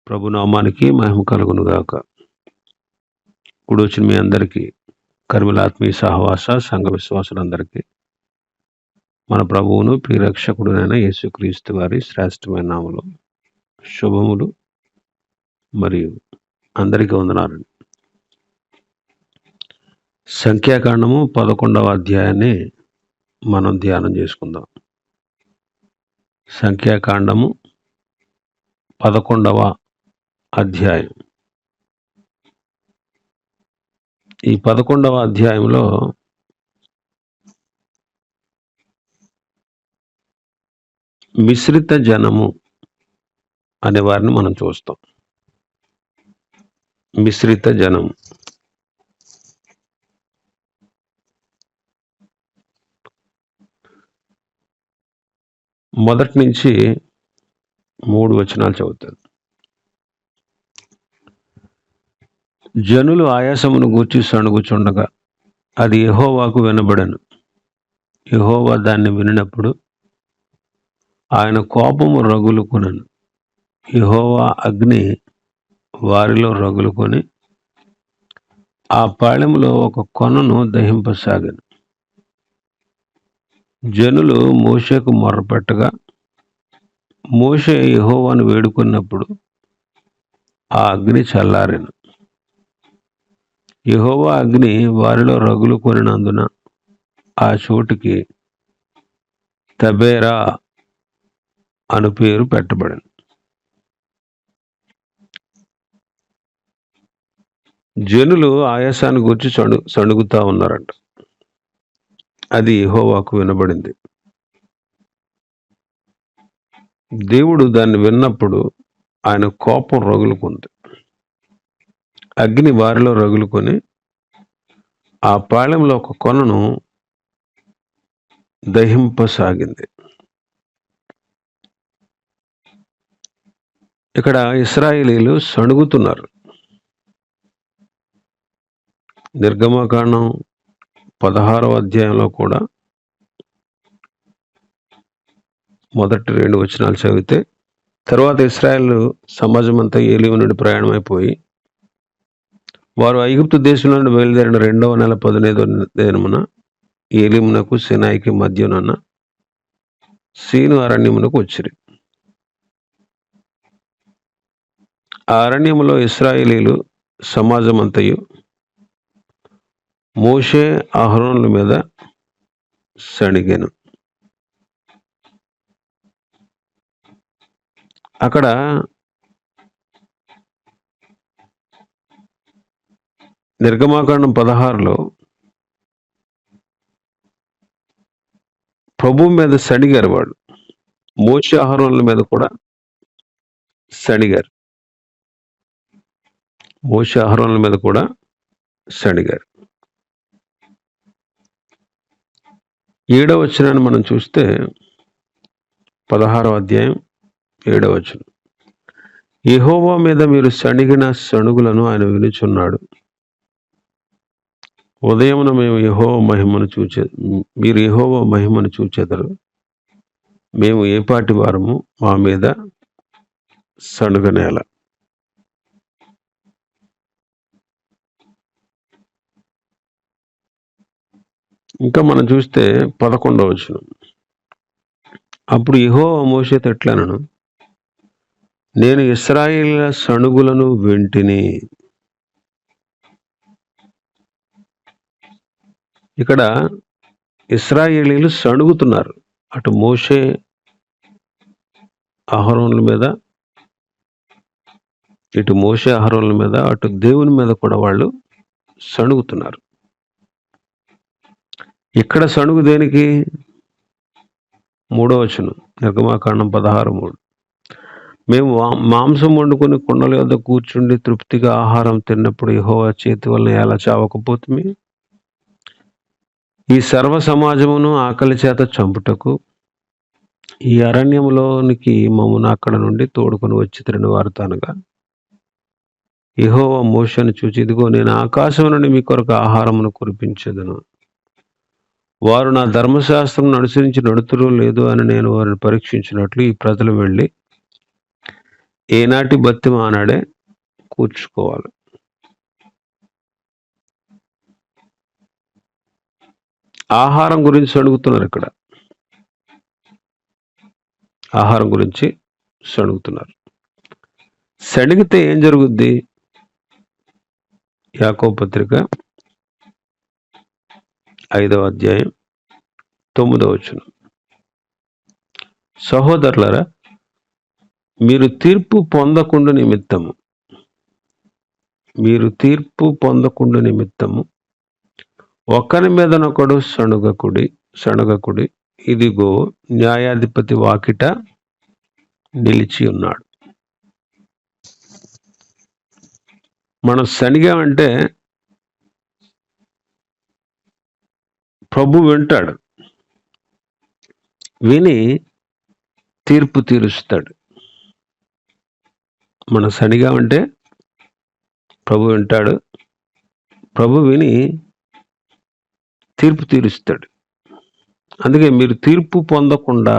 ప్రభు నామానికి మహిమ కలుగును గాక. కూడొచ్చిన మీ అందరికీ, కర్మలాత్మీయ సహవాస సంఘ విశ్వాసులందరికీ మన ప్రభువును ప్రియరక్షకుడునైన యేసుక్రీస్తు వారి శ్రేష్టమైన నామములో శుభములు మరియు అందరికీ వందనాలండి. సంఖ్యాకాండము 11వ అధ్యాయాన్ని మనం ధ్యానం చేసుకుందాం. సంఖ్యాకాండము 11వ అధ్యాయం. ఈ 11వ అధ్యాయంలో మిశ్రిత జనము అనే వారిని మనం చూస్తాం. మిశ్రిత జనం. మొదటి నుంచి 3 వచనాలు చదువుతాను. జనులు ఆయాసమును గూర్చి సణుగుచుండగా అది యెహోవాకు వినబడెను. యెహోవా దాన్ని వినినప్పుడు ఆయన కోపము రగులుకొనెను. యెహోవా అగ్ని వారిలో రగులుకొని ఆ పాళెములో ఒక కొనను దహింపసాగెను. జనులు మోషేకు మొర్రపెట్టగా మోషే యెహోవాను వేడుకున్నప్పుడు ఆ అగ్ని చల్లారెను. యెహోవా అగ్ని వారిలో రగులుకొనినందున ఆ చోటుకి తబేరా అను పేరు పెట్టబడింది. జనులు ఆయాసాన్ని గురించి సణుగుతా ఉన్నారంట. అది యెహోవాకు వినబడింది. దేవుడు దాన్ని విన్నప్పుడు ఆయన కోపం రగులుకుంది. అగ్ని వారిలో రగులుకొని ఆ పాళెంలో ఒక కొనను దహింపసాగింది. ఇక్కడ ఇశ్రాయేలీలు సణుగుతున్నారు. నిర్గమకాండం 16వ అధ్యాయంలో కూడా మొదటి 2 వచనాలు చదివితే, తర్వాత ఇశ్రాయేలు సమాజం అంతా ఏలీము నుండి ప్రయాణమైపోయి వారు ఐగుప్తు దేశంలో నుండి బయలుదేరిన 2వ నెల 15వ దినమున ఏలీమునకు సినాయికి మధ్యనున్న సీను అరణ్యమునకు వచ్చిరి. ఆ అరణ్యములో ఇశ్రాయేలీలు సమాజం అంతయు మోషే అహరోనుల మీద సణిగెను. అక్కడ నిర్గమాకాండం 16లో ప్రభు మీద సణిగారు. వాడు మోషే అహరోనుల మీద కూడా సణిగారు. మోషే అహరోనుల మీద కూడా సణిగారు. 7వ వచనాన్ని మనం చూస్తే 16వ అధ్యాయం 7వ వచనం. యెహోవా మీద మీరు సణిగిన సణుగులను ఆయన వినుచున్నాడు. ఉదయమున మీరు యెహోవా మహిమను చూచెదరు. మేము ఏ పాటి వారము, మా మీద సణుగనేల. ఇంకా మనం చూస్తే 11వ వచనం. అప్పుడు యెహోవా మోషేతో ఇట్లనెను, నేను ఇశ్రాయేలీయుల సణుగులను వింటిని. ఇక్కడ ఇశ్రాయేలీయులు సణుగుతున్నారు. అటు మోషే అహరోనుల మీద, ఇటు మోషే అహరోనుల మీద, అటు దేవుని మీద కూడా వాళ్ళు సణుగుతున్నారు. ఇక్కడ సణుగు దేనికి? 3వ వచనం, నిర్గమాకాండం 16:3. మేము మాంసం వండుకొని కుండల యొద్ద కూర్చుండి తృప్తిగా ఆహారం తిన్నప్పుడు యెహోవా చేతి వలన ఎలా చావకపోతుంది? ఈ సర్వ సమాజమును ఆకలి చేత చంపుటకు ఈ అరణ్యములోనికి మమ్మను అక్కడ నుండి తోడుకొని వచ్చి తిరిగిన వారు తనగా యెహోవా మోషేను చూచి, ఇదిగో నేను ఆకాశం నుండి మీ కొరకు ఆహారమును కురిపించెదను. వారు నా ధర్మశాస్త్రం అనుసరించి నడుతురో లేదో అని నేను వారిని పరీక్షించినట్లు ఈ ప్రజలు వెళ్ళి ఏనాటి బతిమ ఆనాడే కూర్చుకోవాలి. ఆహారం గురించి అడుగుతున్నారు ఇక్కడ. ఆహారం గురించి సణుగుతున్నారు. సణిగితే ఏం జరుగుద్ది? యాకోబు పత్రిక 5వ అధ్యాయం 9వ వచనం. సహోదరులారా, మీరు తీర్పు పొందకుండా నిమిత్తము ఒకరి మీదనొకడు సణుగకుడి. ఇదిగో న్యాయాధిపతి వాకిట నిలిచి ఉన్నాడు. మనం సణిగామంటే ప్రభు వింటాడు, విని తీర్పు తీరుస్తాడు. మనం సణిగామంటే ప్రభు వింటాడు, ప్రభు విని తీర్పు తీరుస్తాడు. అందుకే మీరు తీర్పు పొందకుండా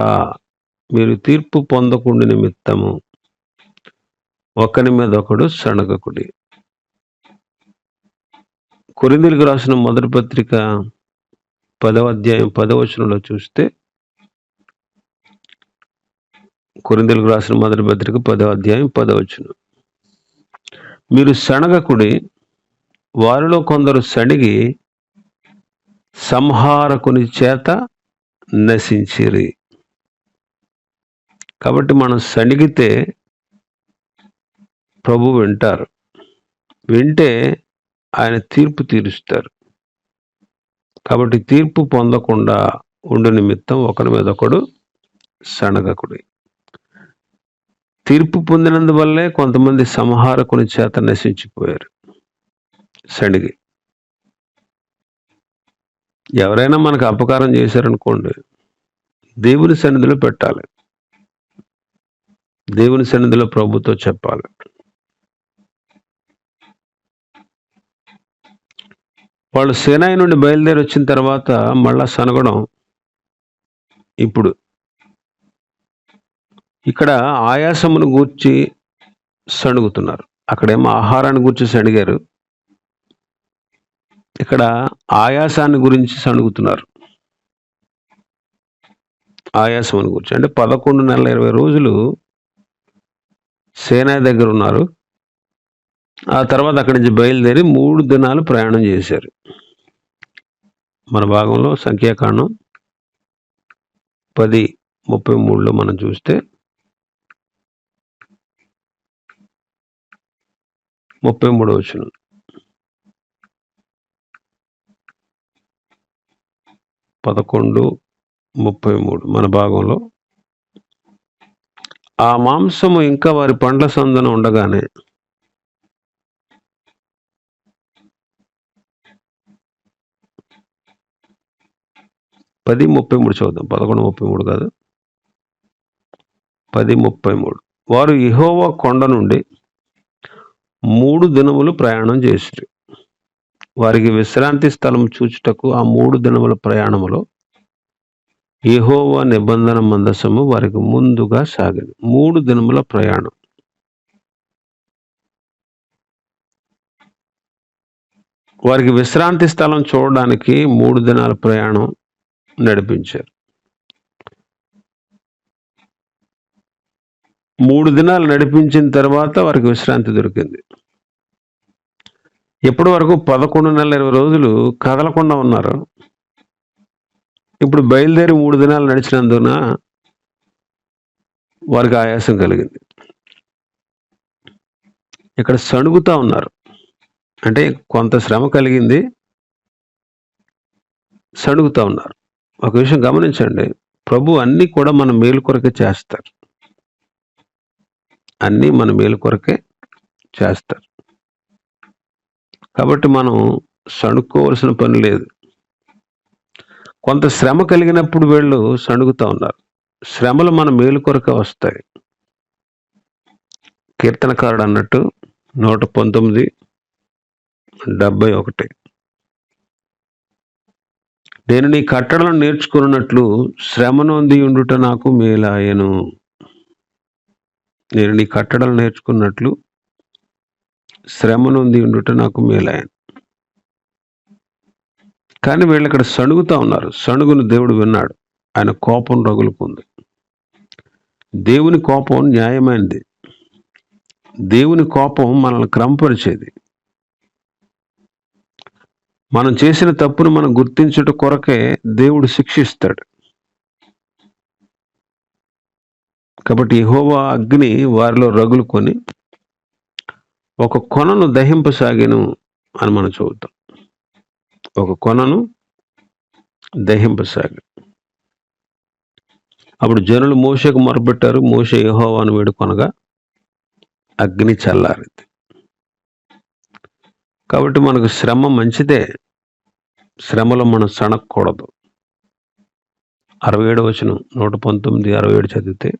నిమిత్తము ఒకరి మీద ఒకడు సణగకుడి. కొరింథీయులకు రాసిన మొదటి పత్రిక 10వ అధ్యాయం 10వ వచనంలో చూస్తే, కొరింథీయులకు రాసిన మొదటి పత్రిక 10వ అధ్యాయం 10వ వచనం, మీరు సణగకుడి, వారిలో కొందరు సణిగి సంహారకుని చేత నశించిరి. కాబట్టి మనం సణిగితే ప్రభు వింటారు, వింటే ఆయన తీర్పు తీరుస్తారు. కాబట్టి తీర్పు పొందకుండా ఉండు నిమిత్తం ఒకరి మీద ఒకడు సణగకుడి. తీర్పు పొందినందువల్లే కొంతమంది సంహారకుని చేత నశించిపోయారు, సణిగి. ఎవరైనా మనకు అపకారం చేశారనుకోండి, దేవుని సన్నిధిలో పెట్టాలి, దేవుని సన్నిధిలో ప్రభుతో చెప్పాలి. వాళ్ళు సేనాయి నుండి బయలుదేరి వచ్చిన తర్వాత మళ్ళా సనగడం. ఇప్పుడు ఇక్కడ ఆయాసమును గూర్చి సణుగుతున్నారు, అక్కడేమో ఆహారాన్ని గూర్చి సణిగారు, ఇక్కడ ఆయాసాన్ని గురించి సణుగుతున్నారు. ఆయాసమును గురించి అంటే 11 నెలల 20 రోజులు సేనాయి దగ్గర ఉన్నారు. ఆ తర్వాత అక్కడి నుంచి బయలుదేరి 3 దినాలు ప్రయాణం చేశారు. మన భాగంలో సంఖ్యాకాండం 10:33లో మనం చూస్తే 33వ వచనం, పదకొండు 33 మన భాగంలో, ఆ మాంసము ఇంకా వారి పండ్ల సందున ఉండగానే 10:33 చదువుదాం, 11:33 కాదు, 10:33. వారు యెహోవా కొండ నుండి 3 దినములు ప్రయాణం చేసిరి. వారికి విశ్రాంతి స్థలం చూచుటకు ఆ 3 దినముల ప్రయాణములో యెహోవా నిబంధన మందసము వారికి ముందుగా సాగింది. 3 దినముల ప్రయాణం. వారికి విశ్రాంతి స్థలం చూడడానికి 3 దినాల ప్రయాణం నడిపించారు. 3 దినాలు నడిపించిన తర్వాత వారికి విశ్రాంతి దొరికింది. ఎప్పటి వరకు 11 నెలల 20 రోజులు కదలకుండా ఉన్నారు. ఇప్పుడు బయలుదేరి 3 దినాలు నడిచినందున వారికి ఆయాసం కలిగింది. ఇక్కడ సణుగుతా ఉన్నారు, అంటే కొంత శ్రమ కలిగింది, సణుగుతా ఉన్నారు. ఒక విషయం గమనించండి, ప్రభు అన్నీ కూడా మన మేలు కొరకే చేస్తారు, అన్నీ మన మేలు కొరకే చేస్తారు. కాబట్టి మనం సణుక్కోవలసిన పని లేదు. కొంత శ్రమ కలిగినప్పుడు వీళ్ళు సణుగుతా ఉన్నారు. శ్రమలు మన మేలు కొరకే వస్తాయి. కీర్తనకారుడు అన్నట్టు 119:71, నేను నీ కట్టడలను నేర్చుకున్నట్లు శ్రమ నొంది ఉండుట నాకు మేలాయను. నేను నీ కట్టడలు నేర్చుకున్నట్లు శ్రమ నొంది ఉండుట నాకు మేలాయను. కానీ వీళ్ళు ఇక్కడ సణుగుతా ఉన్నారు. సణుగును దేవుడు విన్నాడు. ఆయన కోపం రగులుకుంది. దేవుని కోపం న్యాయమైనది. దేవుని కోపం మనల్ని క్రమపరిచేది. మనం చేసిన తప్పును మనం గుర్తించుట కొరకే దేవుడు శిక్షిస్తాడు. కాబట్టి యెహోవా అగ్ని వారిలో రగులుకొని ఒక కొనను దహింపసాగెను అని మనం చదువుతాం. ఒక కొనను దహింపసాగెను. అప్పుడు జనులు మోషేకు మొరపెట్టారు. మోషే యెహోవాను వేడుకొనగా అగ్ని చల్లారింది. కాబట్టి మనకు శ్రమ మంచిదే. శ్రమలో మనం సణక్కూడదు. 67వ వచనం 119, 67 చదివితే,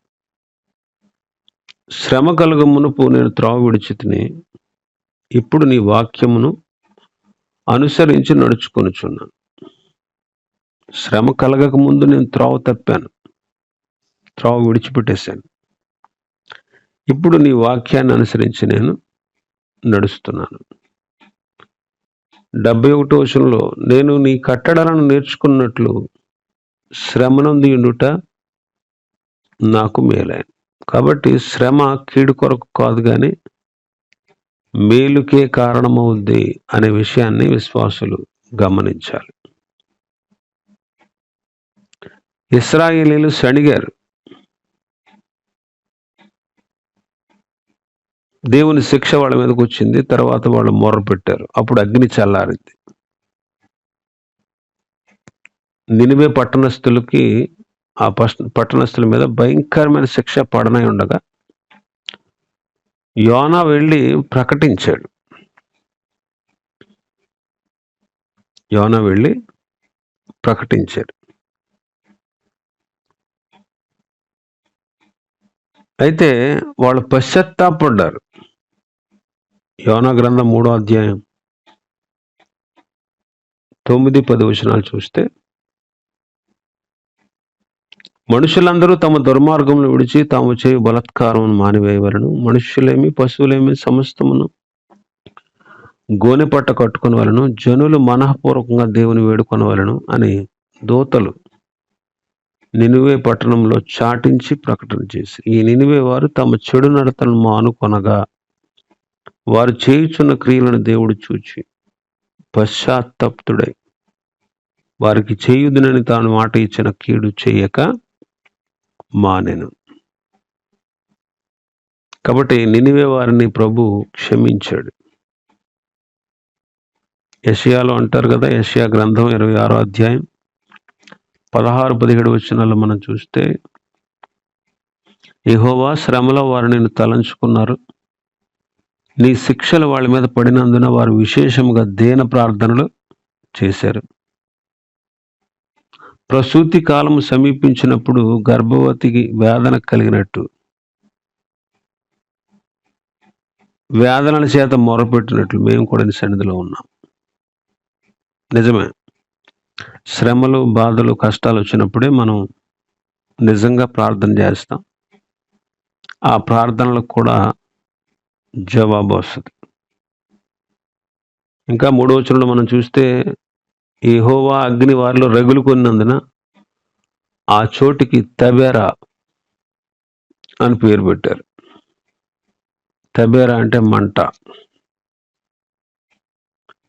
శ్రమ కలుగ మునుపు నేను త్రోవ విడిచితిని, ఇప్పుడు నీ వాక్యమును అనుసరించి నడుచుకొనుచున్నాను. శ్రమ కలగక ముందు నేను త్రోవ తప్పాను, త్రోవ విడిచిపెట్టేశాను. ఇప్పుడు నీ వాక్యాన్ని అనుసరించి నేను నడుస్తున్నాను. 71వ వచనంలో, నేను నీ కట్టడలను నేర్చుకున్నట్లు శ్రమ నొంది ఉండుట నాకు మేలాయను. కాబట్టి శ్రమ కీడు కొరకు కాదు కానీ మేలుకే కారణమవుద్ది అనే విషయాన్ని విశ్వాసులు గమనించాలి. ఇశ్రాయేలీయులు సణిగారు. దేవుని శిక్ష వాళ్ళ మీదకి వచ్చింది. తర్వాత వాళ్ళు మొర్ర పెట్టారు. అప్పుడు అగ్ని చల్లారింది. నినివే పట్టణస్థులకి, ఆ పట్టణస్థుల మీద భయంకరమైన శిక్ష పడనై ఉండగా యోనా వెళ్ళి ప్రకటించాడు. యోనా వెళ్ళి ప్రకటించాడు. అయితే వాళ్ళు పశ్చాత్తాపడ్డారు. యోనా గ్రంథం 3వ అధ్యాయం 9-10 వచనాలు చూస్తే, మనుషులందరూ తమ దుర్మార్గమును విడిచి తాము చేయు బలాత్కారమును మానివేయవలను. మనుష్యులేమి పశువులేమి సమస్తమును గోనె పట్ట కట్టుకుని వలను. జనులు మనఃపూర్వకంగా దేవుని వేడుకొనవలను అని దూతలు నినివే పట్టణంలో చాటించి ప్రకటన చేసి, ఈ నినివే వారు తమ చెడు నడతలను మానుకొనగా వారు చేయుచున్న క్రియలను దేవుడు చూచి పశ్చాత్తప్తుడై వారికి చేయుదునని తాను మాట ఇచ్చిన కీడు చేయక మానెను. కాబట్టి నినివే వారిని ప్రభు క్షమించాడు. యెషయాలో అంటారు కదా, యెషయా గ్రంథం 26వ అధ్యాయం 16-17 వచనాల్లో మనం చూస్తే, యెహోవా శ్రమలో వారు నిన్ను తలంచుకున్నారు. నీ శిక్షలు వాళ్ళ మీద పడినందున వారు విశేషముగా దీన ప్రార్థనలు చేశారు. ప్రసూతి కాలము సమీపించినప్పుడు గర్భవతికి వేదన కలిగినట్టు వేదనల చేత మొరపెట్టినట్లు మేము కూడా నీ సన్నిధిలో ఉన్నాం. నిజమే, శ్రమలు, బాధలు, కష్టాలు వచ్చినప్పుడే మనం నిజంగా ప్రార్థన చేస్తాం. ఆ ప్రార్థనలకు కూడా జవాబు వస్తుంది. ఇంకా 3వ వచనంలో మనం చూస్తే, యెహోవా అగ్ని వారిలో రగులుకొన్నందున ఆ చోటికి తబేరా అని పేరు పెట్టారు. తబేరా అంటే మంట.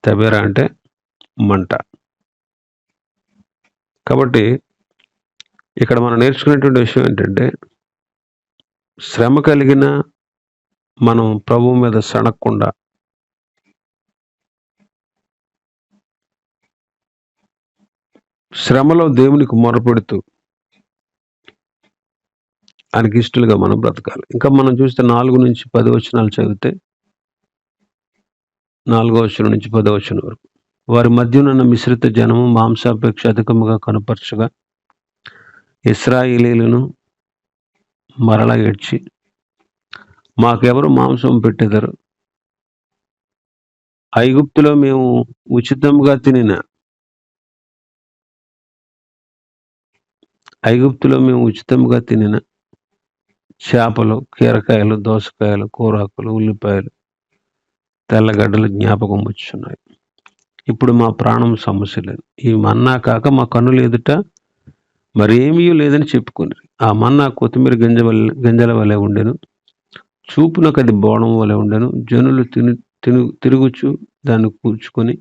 తబేరా అంటే మంట. కాబట్టి ఇక్కడ మనం నేర్చుకునేటువంటి విషయం ఏంటంటే, శ్రమ కలిగిన మనం ప్రభువు మీద సణక్కుండా శ్రమలో దేవునికి మొరపెడుతూ ఆయనకి ఇష్టలుగా మనం బ్రతకాలి. ఇంకా మనం చూస్తే 4-10 వచనాలు చదివితే, 4వ వచనం నుంచి 10వ వచనం వరకు, వారి మధ్యనున్న మిశ్రిత జనము మాంసాపేక్ష అధికముగా కనపరచగా ఇశ్రాయేలీయులను మరలా ఏడ్చి, మాకెవరు మాంసం పెట్టెదరు? ఐగుప్తులో మేము ఉచితంగా తినిన చేపలు, కీరకాయలు, దోసకాయలు, కూరాకులు, ఉల్లిపాయలు, తెల్లగడ్డలు జ్ఞాపకం వచ్చున్నాయి. ఇప్పుడు మా ప్రాణం సమస్య లేదు. ఈ మన్నా కాక మా కన్నుల ఎదుట మరేమీ లేదని చెప్పుకుని ఆ మన్నా కొత్తిమీర గింజల వలె ఉండెను. చూపునకు అది బోణం వలె ఉండెను. జనులు తిరుగుచు దాన్ని కూర్చుకొని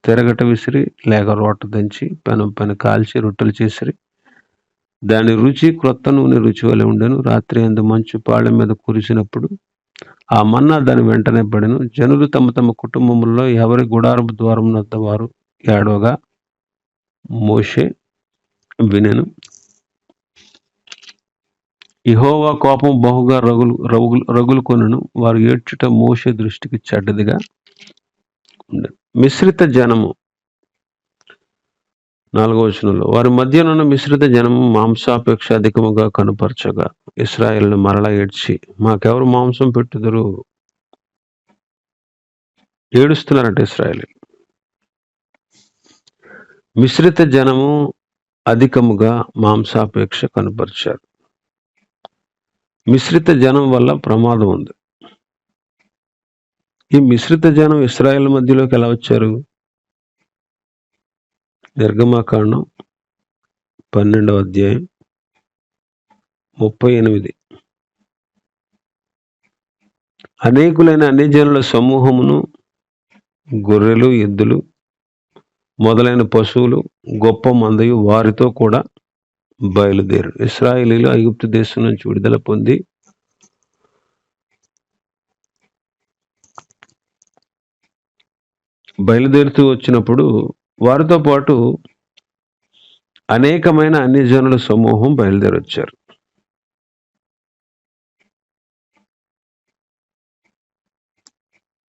తిరగట విసిరి లేక రోట దంచి పెనం పైన కాల్చి రొట్టెలు చేసిరి. దాని రుచి క్రొత్త నూనె రుచి వలె ఉండెను. రాత్రి అందు మంచు పాళెం మీద కురిసినప్పుడు ఆ మన్నా దాని వెంటనే పడెను. జనులు తమ తమ కుటుంబముల్లో ఎవరి గుడారపు ద్వారం వద్ద వారు ఏడవగా మోషే వినెను. యెహోవా కోపం బహుగా రగులు కొనెను. వారు ఏడ్చుట మోషే దృష్టికి చెడ్డదిగా ఉండెను. మిశ్రిత జనము 4వ వచనంలో వారి మధ్యనున్న మిశ్రిత జనము మాంసాపేక్ష అధికముగా కనుపరచగా ఇశ్రాయేలును మరలా ఏడ్చి మాకెవరు మాంసం పెట్టుదురు? ఏడుస్తున్నారంట ఇశ్రాయేలు. మిశ్రిత జనము అధికముగా మాంసాపేక్ష కనుపరిచారు. మిశ్రిత జనం వల్ల ప్రమాదం ఉంది. ఈ మిశ్రిత జనం ఇశ్రాయేల్ మధ్యలోకి ఎలా వచ్చారు? నిర్గమకాండం 12వ అధ్యాయం 38. అనేకులైన అన్ని జనుల సమూహమును, గొర్రెలు, ఎద్దులు మొదలైన పశువులు గొప్ప మందయు వారితో కూడా బయలుదేరు. ఇశ్రాయేలీలు ఐగుప్తు దేశం నుంచి విడుదల పొంది బయలుదేరుతూ వచ్చినప్పుడు వారితో పాటు అనేకమైన అన్ని జనుల సమూహం బయలుదేరి వచ్చారు.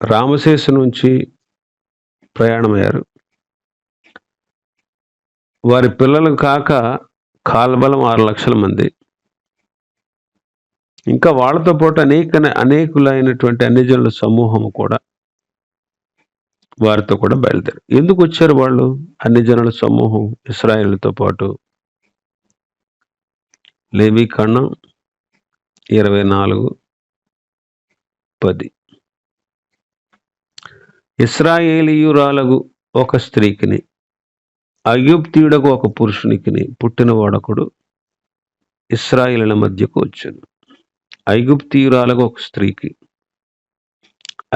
రామశేషు నుంచి ప్రయాణమయ్యారు. వారి పిల్లలు కాక కాల్బలం 6 లక్షల మంది, ఇంకా వాళ్ళతో పాటు అనేకులైనటువంటి అన్ని జనుల సమూహము కూడా వారితో కూడా బయలుదేరు. ఎందుకు వచ్చారు వాళ్ళు? అన్ని జనుల సమూహం ఇశ్రాయేలుతో పాటు. లేవీకాండం 24:10 ఇశ్రాయేలీయురాలగు ఒక స్త్రీకిని ఐగుప్తీయుడకు ఒక పురుషునికిని పుట్టిన వాడొకడు ఇశ్రాయేలుల మధ్యకు వచ్చాను. ఐగుప్తీయురాలకు ఒక స్త్రీకి,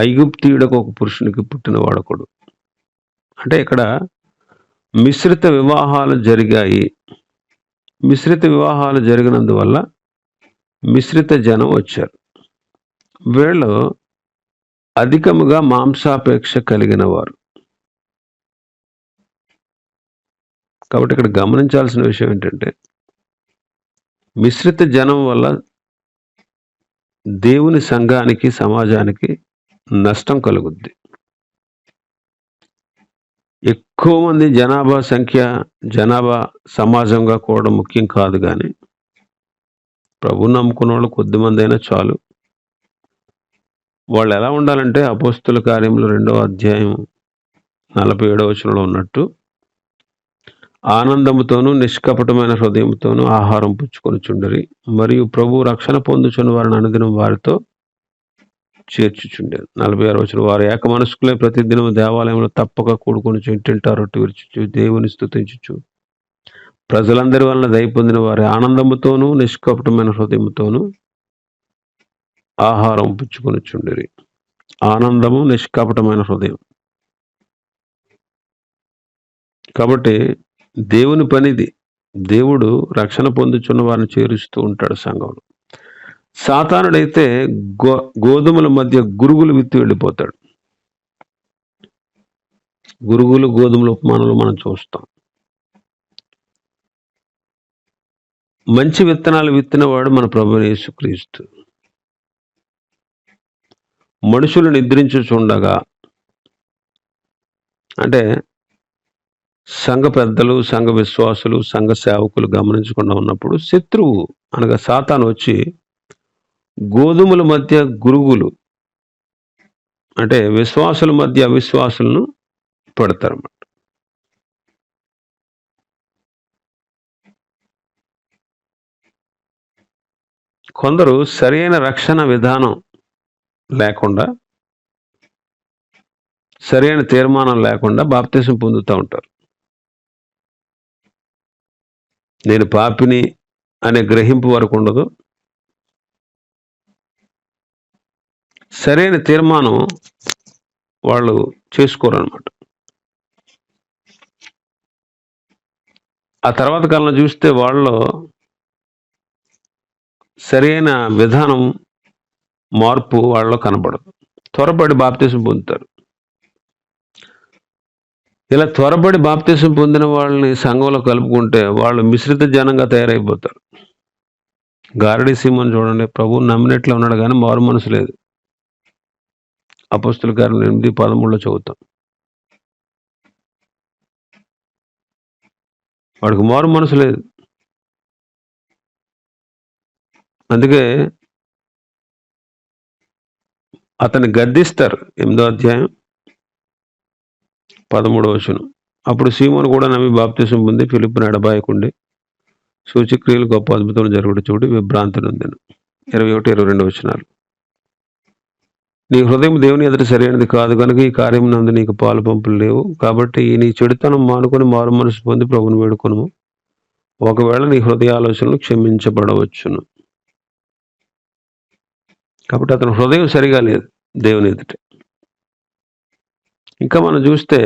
ఐగుప్తీయుడకు ఒక పురుషునికి పుట్టిన వాడొకడు. అంటే ఇక్కడ మిశ్రిత వివాహాలు జరిగాయి. మిశ్రిత వివాహాలు జరిగినందువల్ల మిశ్రిత జనం వచ్చారు. వీళ్ళు అధికముగా మాంసాపేక్ష కలిగిన వారు. కాబట్టి ఇక్కడ గమనించాల్సిన విషయం ఏంటంటే, మిశ్రిత జనం వల్ల దేవుని సంఘానికి, సమాజానికి నష్టం కలుగుద్ది. ఎక్కువ మంది జనాభా సమాజంగా కూడా ముఖ్యం కాదు, కానీ ప్రభువుని నమ్ముకున్న వాళ్ళు కొద్ది మంది అయినా చాలు. వాళ్ళు ఎలా ఉండాలంటే అపోస్తుల కార్యములు 2వ అధ్యాయం 47వ వచనంలో ఉన్నట్టు ఆనందముతోనూ నిష్కపటమైన హృదయంతోనూ ఆహారం పుచ్చుకొనుచుండిరి, మరియు ప్రభు రక్షణ పొందుచున్న వారిని అనుదినం వారితో చేర్చుచుండేది. 46వ వచనం వారు ఏక మనస్కులై ప్రతిదినం దేవాలయంలో తప్పక కూడుకొని ఇంటింటా రొట్టె విరుచుచు దేవుని స్తుతించుచు ప్రజలందరి వలన దయ పొందిన వారి ఆనందముతోనూ నిష్కపటమైన హృదయముతోనూ ఆహారం పుచ్చుకొనుచుండిరి. ఆనందము, నిష్కపటమైన హృదయం. కాబట్టి దేవుని పనిది. దేవుడు రక్షణ పొందుచున్న వారిని చేరుస్తూ ఉంటాడు సంఘంలో. సాతానుడైతే గోధుమల మధ్య గురుగులు విత్తి వెళ్ళిపోతాడు. గురుగులు, గోధుమల ఉపమానంలో మనం చూస్తాం. మంచి విత్తనాలు విత్తినవాడు మన ప్రభువైన యేసుక్రీస్తు. మనుషులు నిద్రించుచుండగా, అంటే సంఘ పెద్దలు, సంఘ విశ్వాసులు, సంఘ సేవకులు గమనించకుండా ఉన్నప్పుడు శత్రువు అనగా సాతాను వచ్చి గోధుమల మధ్య గురుగులు, అంటే విశ్వాసుల మధ్య అవిశ్వాసులను పెడతారన్నమాట. కొందరు సరైన రక్షణ విధానం లేకుండా, సరైన తీర్మానం లేకుండా బాప్తిసం పొందుతూ ఉంటారు. నేను పాపిని అనే గ్రహింపు వరకు ఉండదు. సరైన తీర్మానం వాళ్ళు చేసుకోరు అన్నమాట. ఆ తర్వాత కాలంలో చూస్తే వాళ్ళలో సరైన విధానం మార్పు వాళ్ళలో కనబడదు. త్వరపడి బాప్తిసం పొందుతారు. ఇలా త్వరపడి బాప్తిసం పొందిన వాళ్ళని సంఘంలో కలుపుకుంటే వాళ్ళు మిశ్రిత జనంగా తయారైపోతారు. గారడీ సీమోను చూడండి, ప్రభువుని నమ్మినట్లు ఉన్నాడు కానీ మారు మనసు లేదు. అపోస్తుల కార్యం 8:13 చదువుతాం. వాడికి మారు మనసు లేదు. అందుకే అతన్ని గద్దిస్తారు. 8వ అధ్యాయం 13వ వచనం. అప్పుడు సీమోను కూడా నమ్మి బాప్తిసం పొంది ఫిలిప్పుని ఎడబాయకుండి సూచక్రియలు గొప్ప అద్భుతం జరుగుడు చూడి విభ్రాంతి నొందెను. 21-22 వచనాలు. నీ హృదయం దేవుని ఎదుట సరైనది కాదు కనుక ఈ కార్యం నందు నీకు పాలు పంపులు లేవు. కాబట్టి నీ చెడుతనం మానుకొని మారు మనసు పొంది ప్రభుని వేడుకొనుము. ఒకవేళ నీ హృదయ ఆలోచనలు క్షమించబడవచ్చును. కాబట్టి అతని హృదయం సరిగా లేదు దేవుని ఎదుట. ఇంకా మనం చూస్తే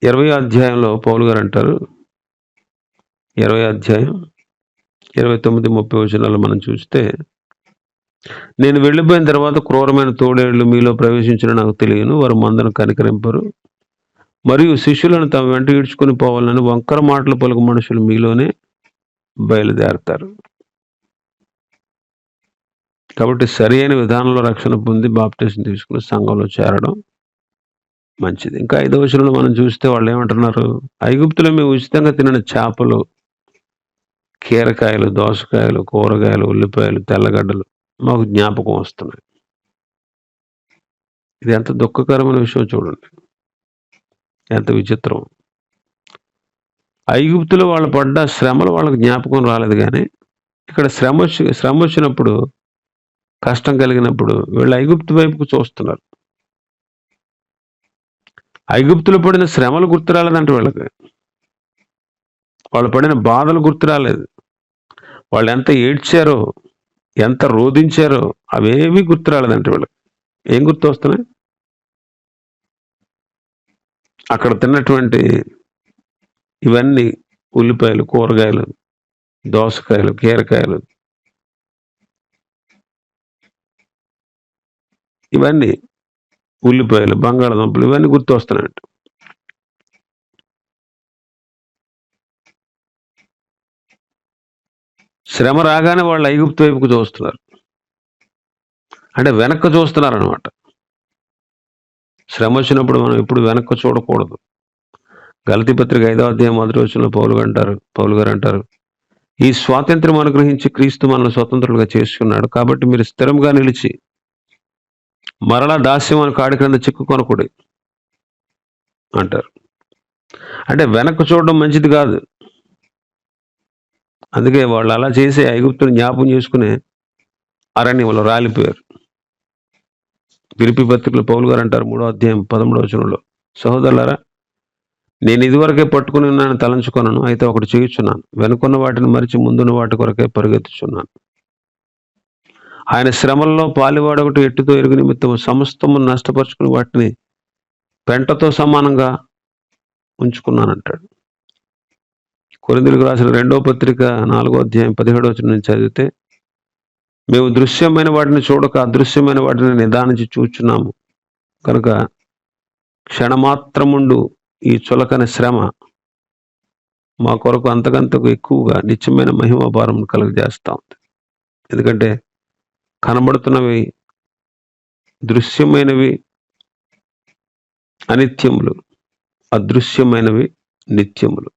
20వ అధ్యాయంలో పౌలు గారు అంటారు, 20వ అధ్యాయం 29-30 వచనాలు మనం చూస్తే, నేను వెళ్ళిపోయిన తర్వాత క్రూరమైన తోడేళ్లు మీలో ప్రవేశించిన నాకు తెలియను. వారు మందను కనికరింపరు మరియు శిష్యులను తమ వెంట ఈడ్చుకుని పోవాలని వంకర మాటలు పలుకు మనుషులు మీలోనే బయలుదేరతారు. కాబట్టి సరి అయిన విధానంలో రక్షణ పొంది బాప్టిజం తీసుకుని సంఘంలో చేరడం మంచిది. ఇంకా 5వ వచనంలో మనం చూస్తే వాళ్ళు ఏమంటున్నారు, ఐగుప్తులో మేము ఉచితంగా తినిన చేపలు, కీరకాయలు, దోసకాయలు, కూరగాయలు, ఉల్లిపాయలు, తెల్లగడ్డలు మాకు జ్ఞాపకం వస్తున్నాయి. ఇది ఎంత దుఃఖకరమైన విషయం చూడండి, ఎంత విచిత్రం. ఐగుప్తులో వాళ్ళు పడ్డ శ్రమలు వాళ్ళకి జ్ఞాపకం రాలేదు, కానీ ఇక్కడ శ్రమ వచ్చినప్పుడు, కష్టం కలిగినప్పుడు వీళ్ళు ఐగుప్తు వైపుకు చూస్తున్నారు. ఐగుప్తులో పడిన శ్రమలు గుర్తు రాలేదంటే వీళ్ళకి, వాళ్ళు పడిన బాధలు గుర్తు రాలేదు, వాళ్ళు ఎంత ఏడ్చారో, ఎంత రోధించారో అవేవి గుర్తు రాలేదంటే వీళ్ళకి. ఏం గుర్తు వస్తున్నాయి? అక్కడ తిన్నటువంటి ఇవన్నీ ఉల్లిపాయలు, కూరగాయలు, దోసకాయలు, కీరకాయలు, ఇవన్నీ ఉల్లిపాయలు, బంగాళదుంపలు, ఇవన్నీ గుర్తు వస్తున్నాయంట. శ్రమ రాగానే వాళ్ళు ఐగుప్తు వైపుకు చూస్తున్నారు, అంటే వెనక్కి చూస్తున్నారు అనమాట. శ్రమ వచ్చినప్పుడు మనం ఎప్పుడు వెనక్కి చూడకూడదు. గలతీ పత్రిక 5వ అధ్యాయం 1వ వచనంలో పౌలు గారు అంటారు, ఈ స్వాతంత్ర్యం అనుగ్రహించి క్రీస్తు మనల్ని స్వతంత్రులుగా చేసుకున్నాడు. కాబట్టి మీరు స్థిరంగా నిలిచి మరలా దాస్యం అని కాడి క్రింద చిక్కుకొనకూడదు అంటారు. అంటే వెనక్కి చూడడం మంచిది కాదు. అందుకే వాళ్ళు అలా చేసి ఐగుప్తుని జ్ఞాపకం చేసుకుని అరణ్యంలో రాలిపోయారు. ఫిలిప్పీ పత్రికలో పౌలు గారు అంటారు 3వ అధ్యాయం 13వ వచనంలో, సహోదరులారా, నేను ఇదివరకే పట్టుకుని ఉన్నాను తలంచుకొనను, అయితే ఒకటి చేయుచున్నాను, వెనుకున్న వాటిని మరిచి ముందున్న వాటి కొరకే పరిగెత్తుచున్నాను. ఆయన శ్రమల్లో పాలివాడొకటి ఎట్టుతో ఎరుగు నిమిత్తం సమస్తము నష్టపరుచుకుని వాటిని పెంటతో సమానంగా ఉంచుకున్నానంటాడు. కొరింథీయులకు రాసిన 2వ పత్రిక 4వ అధ్యాయం 17వ వచనం నుంచి చదివితే, మేము దృశ్యమైన వాటిని చూడక అదృశ్యమైన వాటిని నిదానించి చూచున్నాము కనుక క్షణమాత్రముండు ఈ చులకని శ్రమ మా కొరకు అంతకంతకు ఎక్కువగా నిత్యమైన మహిమ భారం కలుగజేస్తూ ఉంది. ఎందుకంటే కనబడుతున్నవి దృశ్యమైనవి అనిత్యములు, అదృశ్యమైనవి నిత్యములు.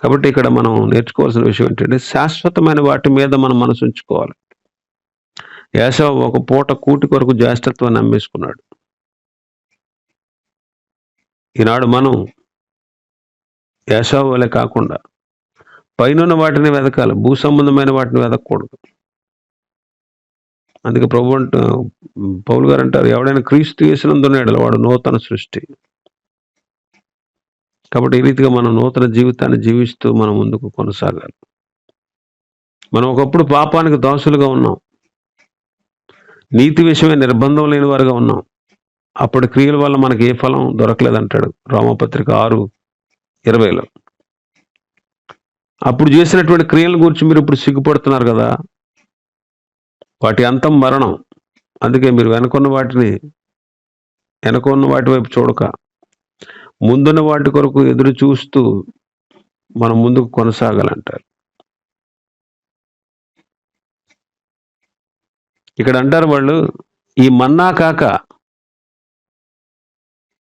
కాబట్టి ఇక్కడ మనం నేర్చుకోవాల్సిన విషయం ఏంటంటే, శాశ్వతమైన వాటి మీద మనం మనసు ఉంచుకోవాలి. ఏశావు ఒక పూట కూటి కొరకు జ్యేష్ఠత్వాన్ని అమ్మేసుకున్నాడు. ఈనాడు మనం ఏశావు వలె కాకుండా పైనున్న వాటిని వెతకాలి, భూ సంబంధమైన వాటిని వెతకూడదు. అందుకే పౌలు గారు అంటారు, ఎవడైనా క్రీస్తు యేసునందున్నాడు వాడు నూతన సృష్టి. కాబట్టి ఈ రీతిగా మనం నూతన జీవితాన్ని జీవిస్తూ మనం ముందుకు కొనసాగాలి. మనం ఒకప్పుడు పాపానికి దాసులుగా ఉన్నాం, నీతి విషయమే నిర్బంధం లేని వారుగా ఉన్నాం. అప్పటి క్రియల వల్ల మనకి ఏ ఫలం దొరకలేదంటాడు రోమపత్రిక 6:20లో. అప్పుడు చేసినటువంటి క్రియల గురించి మీరు ఇప్పుడు సిగ్గుపడుతున్నారు కదా, వాటి అంతం మరణం. అందుకే మీరు వెనుకున్న వాటి వైపు చూడక ముందున్న వాటి కొరకు ఎదురు చూస్తూ మనం ముందుకు కొనసాగాలంటారు. ఇక్కడ అంటారు వాళ్ళు, ఈ మన్నా కాక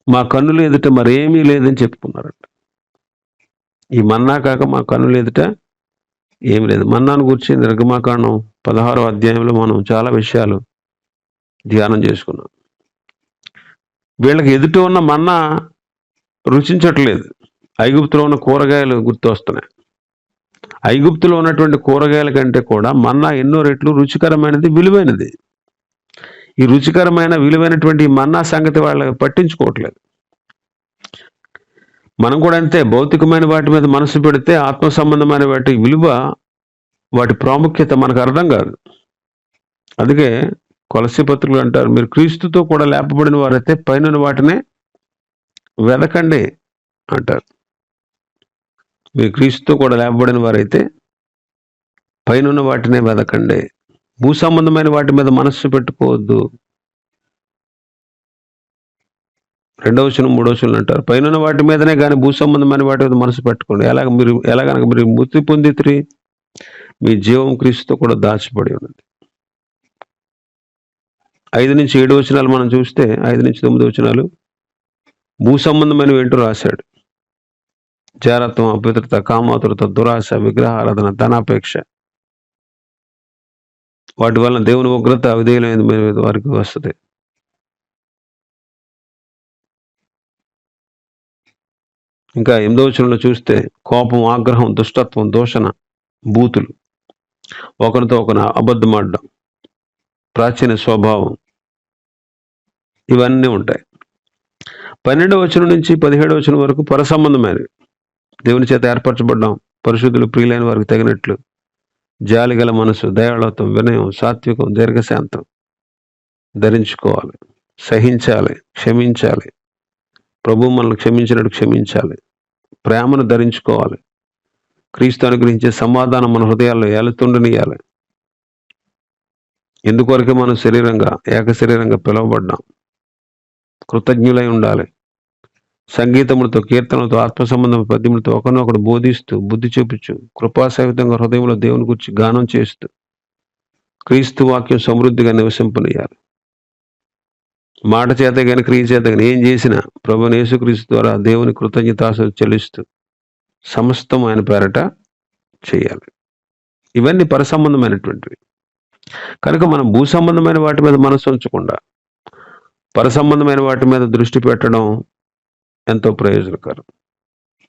మా కన్నులు ఎదుట మరేమీ లేదని చెప్పుకున్నారంట. ఈ మన్నా కాక మా కన్నులు ఎదుట ఏమి లేదు. మన్నాను గురించి నిర్గమాకాండం 16వ అధ్యాయంలో మనం చాలా విషయాలు ధ్యానం చేసుకున్నాం. వీళ్ళకి ఎదుట ఉన్న మన్నా రుచించట్లేదు, ఐగుప్తులో ఉన్న కూరగాయలు గుర్తొస్తున్నాయి. ఐగుప్తులో ఉన్నటువంటి కూరగాయల కంటే కూడా మన్నా ఎన్నో రెట్లు రుచికరమైనది, విలువైనది. ఈ రుచికరమైన విలువైనటువంటి మన్నా సంగతి వాళ్ళకి పట్టించుకోవట్లేదు. మనం కూడా అంతే, భౌతికమైన వాటి మీద మనసు పెడితే ఆత్మ సంబంధమైన వాటి విలువ, వాటి ప్రాముఖ్యత మనకు అర్థం కాదు. అందుకే కొలస్సీ పత్రికలు అంటారు, మీరు క్రీస్తుతో కూడా లేపబడిన వారైతే పైన వాటినే వెదకండి అంటారు. మీరు క్రీస్తుతో కూడా లేపబడిన వారైతే పైన వాటినే వెదకండి, భూ సంబంధమైన వాటి మీద మనస్సు పెట్టుకోవద్దు. 2వ వచనం 3వ వచనం అంటారు, పైన వాటి మీదనే కానీ భూ సంబంధమైన వాటి మీద మనసు పెట్టుకోండి. ఎలాగనక మీరు మృతి పొందితిరి, మీ జీవం క్రీస్తుతో కూడా దాచిపడి ఉన్నది. 5-7 వచనాలు మనం చూస్తే 5-9 వచనాలు భూ సంబంధమైనవి ఏంటో రాశాడు. జారత్వం, అపవిత్రత, కామాతురత, దురాశ, విగ్రహారాధన, ధనాపేక్ష, వాటి వలన దేవుని ఉగ్రత అవిధేయులైన మీద వారికి వస్తుంది. ఇంకా 8వ వచనంలో చూస్తే కోపం, ఆగ్రహం, దుష్టత్వం, దూషణ, బూతులు, ఒకరితో ఒకరు అబద్ధమాడడం, ప్రాచీన స్వభావం, ఇవన్నీ ఉంటాయి. 12వ వచనం నుంచి 17వ వచనం వరకు పరసంబంధమైనవి, దేవుని చేత ఏర్పరచబడ్డాం, పరిశుద్ధులు, ప్రియులైన వారికి తగినట్లు జాలిగల మనసు, దయాళత్వం, వినయం, సాత్వికం, దీర్ఘశాంతం ధరించుకోవాలి. సహించాలి, క్షమించాలి, ప్రభు మనల్ని క్షమించినట్టు క్షమించాలి. ప్రేమను ధరించుకోవాలి. క్రీస్తు అనుగ్రహించే సమాధానం మన హృదయాల్లో ఏలుతుండనియాలి. ఎందుకొరకే మనం ఏకశరీరంగా పిలువబడ్డాం. కృతజ్ఞులై ఉండాలి. సంగీతములతో, కీర్తనలతో, ఆత్మ సంబంధం పద్యములతో ఒకరినొకడు బోధిస్తూ, బుద్ధి చూపించు, కృపాసహితంగా హృదయంలో దేవుని గురించి గానం చేస్తూ క్రీస్తు వాక్యం సమృద్ధిగా నివసింపనియాలి. మాట చేత కానీ క్రియ చేత కానీ ఏం చేసినా ప్రభువైన యేసుక్రీస్తు ద్వారా దేవుని కృతజ్ఞతాస్తుతులు చెల్లిస్తూ సమస్తం ఆయన పేరట చేయాలి. ఇవన్నీ పరసంబంధమైనటువంటివి. కనుక మనం భూ సంబంధమైన వాటి మీద మనసు ఉంచకుండా పరసంబంధమైన వాటి మీద దృష్టి పెట్టడం ఎంతో ప్రయోజనకరం.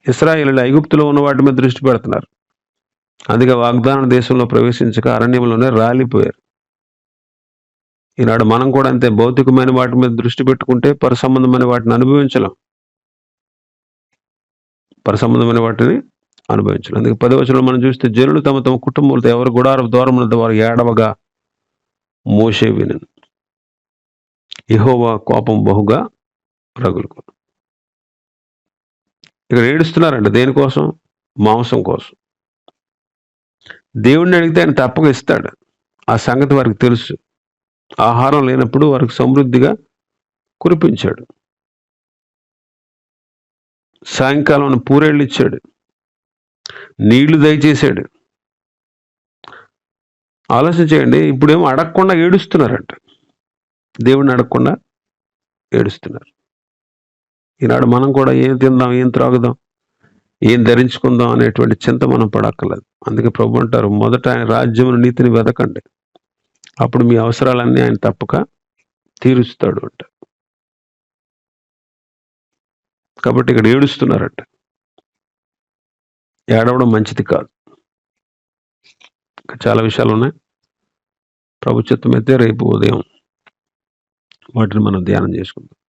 ఇశ్రాయేలీయులు ఐగుప్తులో ఉన్న వాటి మీద దృష్టి పెడుతున్నారు. అందుకే వాగ్దాన దేశంలో ప్రవేశించక అరణ్యంలోనే రాలిపోయారు. ఈనాడు మనం కూడా అంతే, భౌతికమైన వాటి మీద దృష్టి పెట్టుకుంటే పరసంబంధమైన వాటిని అనుభవించలేం. అందుకే 10వ వచనంలో మనం చూస్తే, జనులు తమ తమ కుటుంబాలతో ఎవరి గుడార ద్వారములతో వారు ఏడవగా మోషే వినెను, యెహోవా కోపం బహుగా రగులుకొను. ఇక్కడ ఏడుస్తున్నారంట. దేనికోసం? మాంసం కోసం. దేవుడిని అడిగితే ఆయన తప్పక ఇస్తాడు. ఆ సంగతి వారికి తెలుసు. ఆహారం లేనప్పుడు వారికి సమృద్ధిగా కురిపించాడు. సాయంకాలం పూరేళ్ళు ఇచ్చాడు, నీళ్లు దయచేశాడు. ఆలోచన చేయండి. ఇప్పుడేమో అడగకుండా ఏడుస్తున్నారంట. దేవుడిని అడగకుండా ఏడుస్తున్నారు. ఈనాడు మనం కూడా ఏం తిందాం, ఏం త్రాగుదాం, ఏం ధరించుకుందాం అనేటువంటి చింత మనం పడక్కర్లేదు. అందుకే ప్రభు అంటారు, మొదట ఆయన రాజ్యమును, నీతిని వెతకండి, అప్పుడు మీ అవసరాలన్నీ ఆయన తప్పక తీరుస్తాడు అంట. కాబట్టి ఇక్కడ ఏడుస్తున్నారంట. ఏడవడం మంచిది కాదు. చాలా విషయాలు ఉన్నాయి. ప్రభు చిత్తమైతే రేపు ఉదయం వాటిని మనం ధ్యానం చేసుకుందాం.